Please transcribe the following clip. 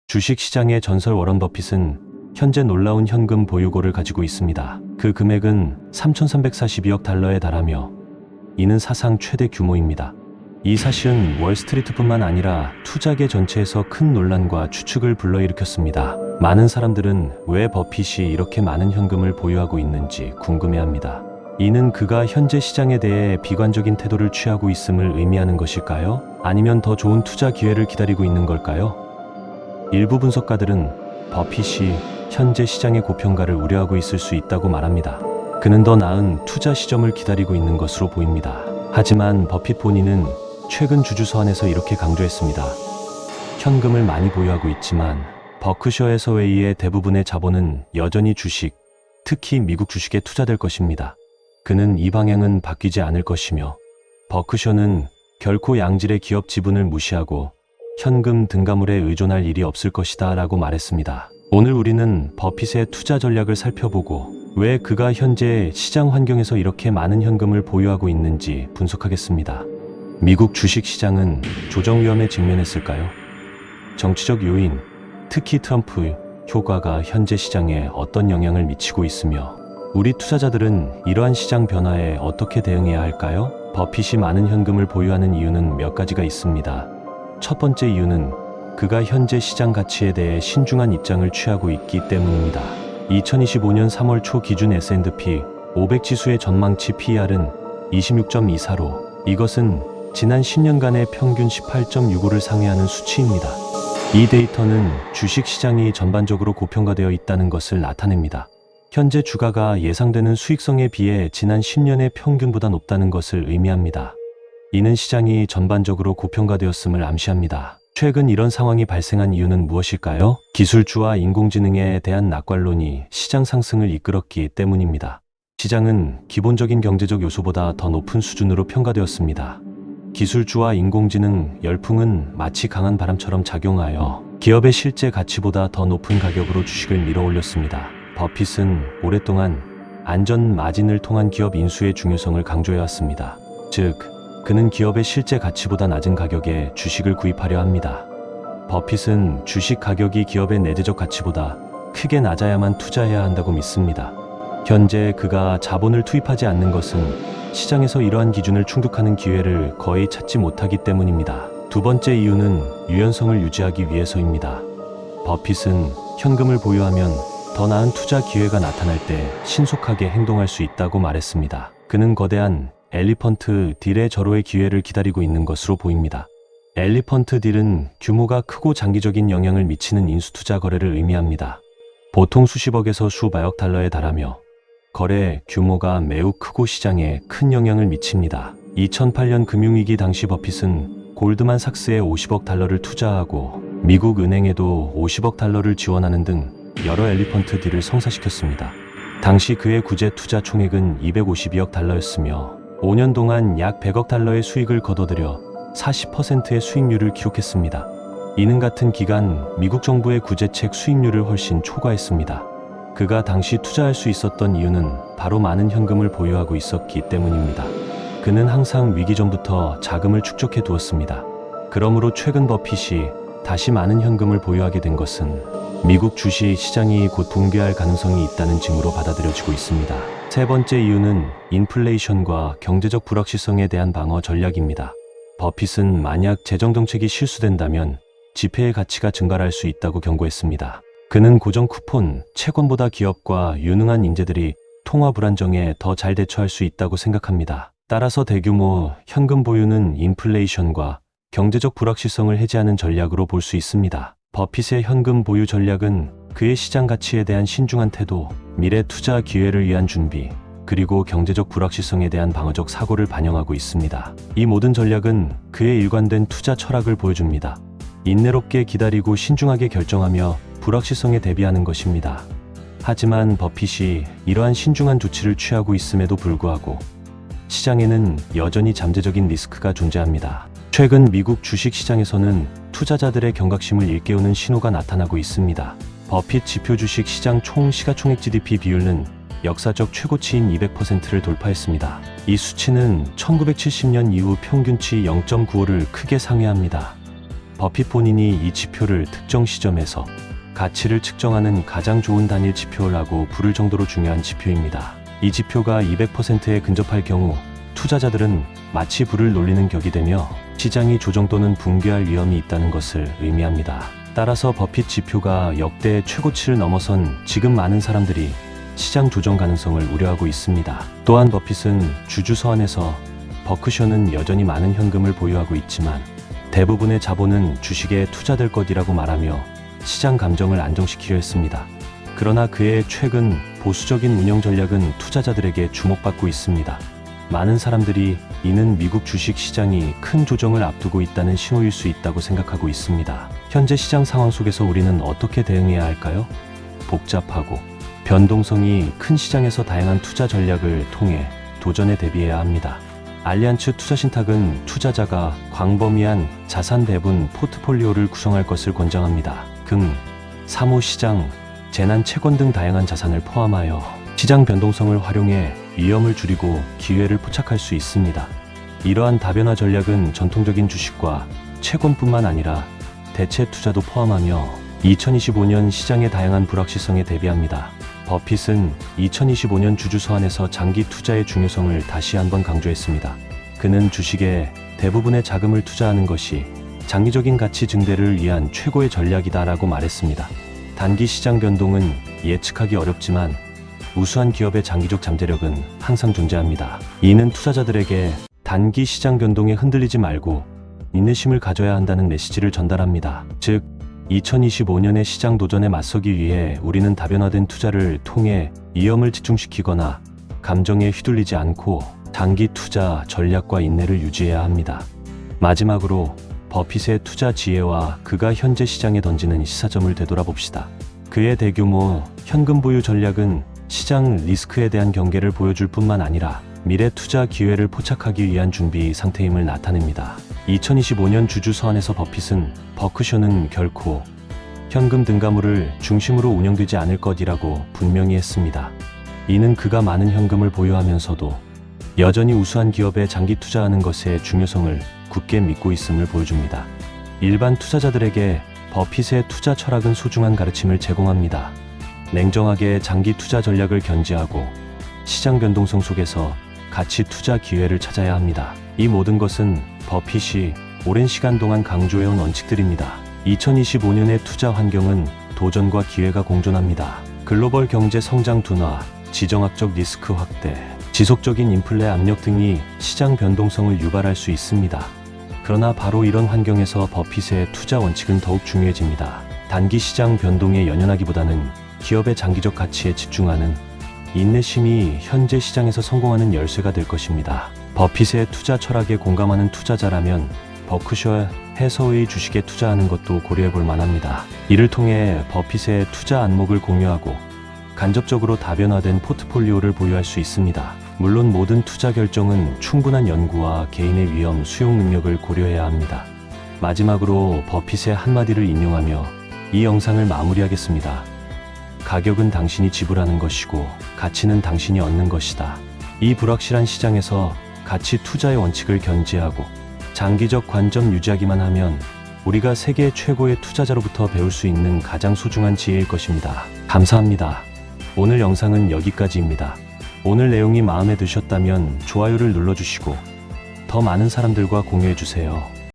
주식시장의 전설 워런 버핏은 현재 놀라운 현금 보유고를 가지고 있습니다. 그 금액은 3,342억 달러에 달하며 이는 사상 최대 규모입니다. 이 사실은 월스트리트뿐만 아니라 투자계 전체에서 큰 논란과 추측을 불러일으켰습니다. 많은 사람들은 왜 버핏이 이렇게 많은 현금을 보유하고 있는지 궁금해합니다. 이는 그가 현재 시장에 대해 비관적인 태도를 취하고 있음을 의미하는 것일까요? 아니면 더 좋은 투자 기회를 기다리고 있는 걸까요? 일부 분석가들은 버핏이 현재 시장의 고평가를 우려하고 있을 수 있다고 말합니다. 그는 더 나은 투자 시점을 기다리고 있는 것으로 보입니다. 하지만 버핏 본인은 최근 주주서한에서 이렇게 강조했습니다. 현금을 많이 보유하고 있지만 버크셔 해서웨이의 대부분의 자본은 여전히 주식, 특히 미국 주식에 투자될 것입니다. 그는 이 방향은 바뀌지 않을 것이며 버크셔는 결코 양질의 기업 지분을 무시하고 현금 등가물에 의존할 일이 없을 것이다 라고 말했습니다. 오늘 우리는 버핏의 투자 전략을 살펴보고 왜 그가 현재 시장 환경에서 이렇게 많은 현금을 보유하고 있는지 분석하겠습니다. 미국 주식시장은 조정 위험에 직면했을까요? 정치적 요인, 특히 트럼프 효과가 현재 시장에 어떤 영향을 미치고 있으며 우리 투자자들은 이러한 시장 변화에 어떻게 대응해야 할까요? 버핏이 많은 현금을 보유하는 이유는 몇 가지가 있습니다. 첫 번째 이유는 그가 현재 시장 가치에 대해 신중한 입장을 취하고 있기 때문입니다. 2025년 3월 초 기준 S&P 500 지수의 전망치 PER은 26.24로 이것은 지난 10년간의 평균 18.65를 상회하는 수치입니다. 이 데이터는 주식시장이 전반적으로 고평가되어 있다는 것을 나타냅니다. 현재 주가가 예상되는 수익성에 비해 지난 10년의 평균보다 높다는 것을 의미합니다. 이는 시장이 전반적으로 고평가되었음을 암시합니다. 최근 이런 상황이 발생한 이유는 무엇일까요? 기술주와 인공지능에 대한 낙관론이 시장 상승을 이끌었기 때문입니다. 시장은 기본적인 경제적 요소보다 더 높은 수준으로 평가되었습니다. 기술주와 인공지능 열풍은 마치 강한 바람처럼 작용하여 기업의 실제 가치보다 더 높은 가격으로 주식을 밀어올렸습니다. 버핏은 오랫동안 안전 마진을 통한 기업 인수의 중요성을 강조해왔습니다. 즉, 그는 기업의 실제 가치보다 낮은 가격에 주식을 구입하려 합니다. 버핏은 주식 가격이 기업의 내재적 가치보다 크게 낮아야만 투자해야 한다고 믿습니다. 현재 그가 자본을 투입하지 않는 것은 시장에서 이러한 기준을 충족하는 기회를 거의 찾지 못하기 때문입니다. 두 번째 이유는 유연성을 유지하기 위해서입니다. 버핏은 현금을 보유하면 더 나은 투자 기회가 나타날 때 신속하게 행동할 수 있다고 말했습니다. 그는 거대한 엘리펀트 딜의 절호의 기회를 기다리고 있는 것으로 보입니다. 엘리펀트 딜은 규모가 크고 장기적인 영향을 미치는 인수투자 거래를 의미합니다. 보통 수십억에서 수백억 달러에 달하며 거래 규모가 매우 크고 시장에 큰 영향을 미칩니다. 2008년 금융위기 당시 버핏은 골드만삭스에 50억 달러를 투자하고 미국 은행에도 50억 달러를 지원하는 등 여러 엘리펀트 딜을 성사시켰습니다. 당시 그의 구제 투자 총액은 252억 달러였으며 5년 동안 약 100억 달러의 수익을 거둬들여 40%의 수익률을 기록했습니다. 이는 같은 기간 미국 정부의 구제책 수익률을 훨씬 초과했습니다. 그가 당시 투자할 수 있었던 이유는 바로 많은 현금을 보유하고 있었기 때문입니다. 그는 항상 위기 전부터 자금을 축적해 두었습니다. 그러므로 최근 버핏이 다시 많은 현금을 보유하게 된 것은 미국 주식 시장이 곧 붕괴할 가능성이 있다는 징후로 받아들여지고 있습니다. 세 번째 이유는 인플레이션과 경제적 불확실성에 대한 방어 전략입니다. 버핏은 만약 재정정책이 실수된다면 지폐의 가치가 증가할 수 있다고 경고했습니다. 그는 고정 쿠폰, 채권보다 기업과 유능한 인재들이 통화 불안정에 더 잘 대처할 수 있다고 생각합니다. 따라서 대규모 현금 보유는 인플레이션과 경제적 불확실성을 해지하는 전략으로 볼 수 있습니다. 버핏의 현금 보유 전략은 그의 시장 가치에 대한 신중한 태도, 미래 투자 기회를 위한 준비, 그리고 경제적 불확실성에 대한 방어적 사고를 반영하고 있습니다. 이 모든 전략은 그의 일관된 투자 철학을 보여줍니다. 인내롭게 기다리고 신중하게 결정하며 불확실성에 대비하는 것입니다. 하지만 버핏이 이러한 신중한 조치를 취하고 있음에도 불구하고 시장에는 여전히 잠재적인 리스크가 존재합니다. 최근 미국 주식시장에서는 투자자들의 경각심을 일깨우는 신호가 나타나고 있습니다. 버핏 지표 주식 시장 총 시가총액 GDP 비율은 역사적 최고치인 200%를 돌파했습니다. 이 수치는 1970년 이후 평균치 0.95를 크게 상회합니다. 버핏 본인이 이 지표를 특정 시점에서 가치를 측정하는 가장 좋은 단일 지표라고 부를 정도로 중요한 지표입니다. 이 지표가 200%에 근접할 경우 투자자들은 마치 불을 놀리는 격이 되며 시장이 조정 또는 붕괴할 위험이 있다는 것을 의미합니다. 따라서 버핏 지표가 역대 최고치를 넘어선 지금 많은 사람들이 시장 조정 가능성을 우려하고 있습니다. 또한 버핏은 주주 서한에서 버크셔는 여전히 많은 현금을 보유하고 있지만 대부분의 자본은 주식에 투자될 것이라고 말하며 시장 감정을 안정시키려 했습니다. 그러나 그의 최근 보수적인 운영 전략은 투자자들에게 주목받고 있습니다. 많은 사람들이 이는 미국 주식 시장이 큰 조정을 앞두고 있다는 신호일 수 있다고 생각하고 있습니다. 현재 시장 상황 속에서 우리는 어떻게 대응해야 할까요? 복잡하고 변동성이 큰 시장에서 다양한 투자 전략을 통해 도전에 대비해야 합니다. 알리안츠 투자신탁은 투자자가 광범위한 자산 배분 포트폴리오를 구성할 것을 권장합니다. 금, 사모시장, 재난 채권 등 다양한 자산을 포함하여 시장 변동성을 활용해 위험을 줄이고 기회를 포착할 수 있습니다. 이러한 다변화 전략은 전통적인 주식과 채권뿐만 아니라 대체 투자도 포함하며 2025년 시장의 다양한 불확실성에 대비합니다. 버핏은 2025년 주주 서한에서 장기 투자의 중요성을 다시 한번 강조했습니다. 그는 주식에 대부분의 자금을 투자하는 것이 장기적인 가치 증대를 위한 최고의 전략이다라고 말했습니다. 단기 시장 변동은 예측하기 어렵지만 우수한 기업의 장기적 잠재력은 항상 존재합니다. 이는 투자자들에게 단기 시장 변동에 흔들리지 말고 인내심을 가져야 한다는 메시지를 전달합니다. 즉, 2025년의 시장 도전에 맞서기 위해 우리는 다변화된 투자를 통해 위험을 집중시키거나 감정에 휘둘리지 않고 장기 투자 전략과 인내를 유지해야 합니다. 마지막으로 버핏의 투자 지혜와 그가 현재 시장에 던지는 시사점을 되돌아봅시다. 그의 대규모 현금 보유 전략은 시장 리스크에 대한 경계를 보여줄 뿐만 아니라 미래 투자 기회를 포착하기 위한 준비 상태임을 나타냅니다. 2025년 주주 서한에서 버핏은 버크셔는 결코 현금 등가물을 중심으로 운영되지 않을 것이라고 분명히 했습니다. 이는 그가 많은 현금을 보유하면서도 여전히 우수한 기업에 장기 투자하는 것의 중요성을 굳게 믿고 있음을 보여줍니다. 일반 투자자들에게 버핏의 투자 철학은 소중한 가르침을 제공합니다. 냉정하게 장기 투자 전략을 견지하고 시장 변동성 속에서 가치 투자 기회를 찾아야 합니다. 이 모든 것은 버핏이 오랜 시간 동안 강조해온 원칙들입니다. 2025년의 투자 환경은 도전과 기회가 공존합니다. 글로벌 경제 성장 둔화, 지정학적 리스크 확대, 지속적인 인플레 압력 등이 시장 변동성을 유발할 수 있습니다. 그러나 바로 이런 환경에서 버핏의 투자 원칙은 더욱 중요해집니다. 단기 시장 변동에 연연하기보다는 기업의 장기적 가치에 집중하는 인내심이 현재 시장에서 성공하는 열쇠가 될 것입니다. 버핏의 투자 철학에 공감하는 투자자라면 버크셔 해서의 주식에 투자하는 것도 고려해 볼 만합니다. 이를 통해 버핏의 투자 안목을 공유하고 간접적으로 다변화된 포트폴리오를 보유할 수 있습니다. 물론 모든 투자 결정은 충분한 연구와 개인의 위험 수용 능력을 고려해야 합니다. 마지막으로 버핏의 한마디를 인용하며 이 영상을 마무리하겠습니다. 가격은 당신이 지불하는 것이고 가치는 당신이 얻는 것이다. 이 불확실한 시장에서 가치 투자의 원칙을 견지하고 장기적 관점 유지하기만 하면 우리가 세계 최고의 투자자로부터 배울 수 있는 가장 소중한 지혜일 것입니다. 감사합니다. 오늘 영상은 여기까지입니다. 오늘 내용이 마음에 드셨다면 좋아요를 눌러주시고 더 많은 사람들과 공유해주세요.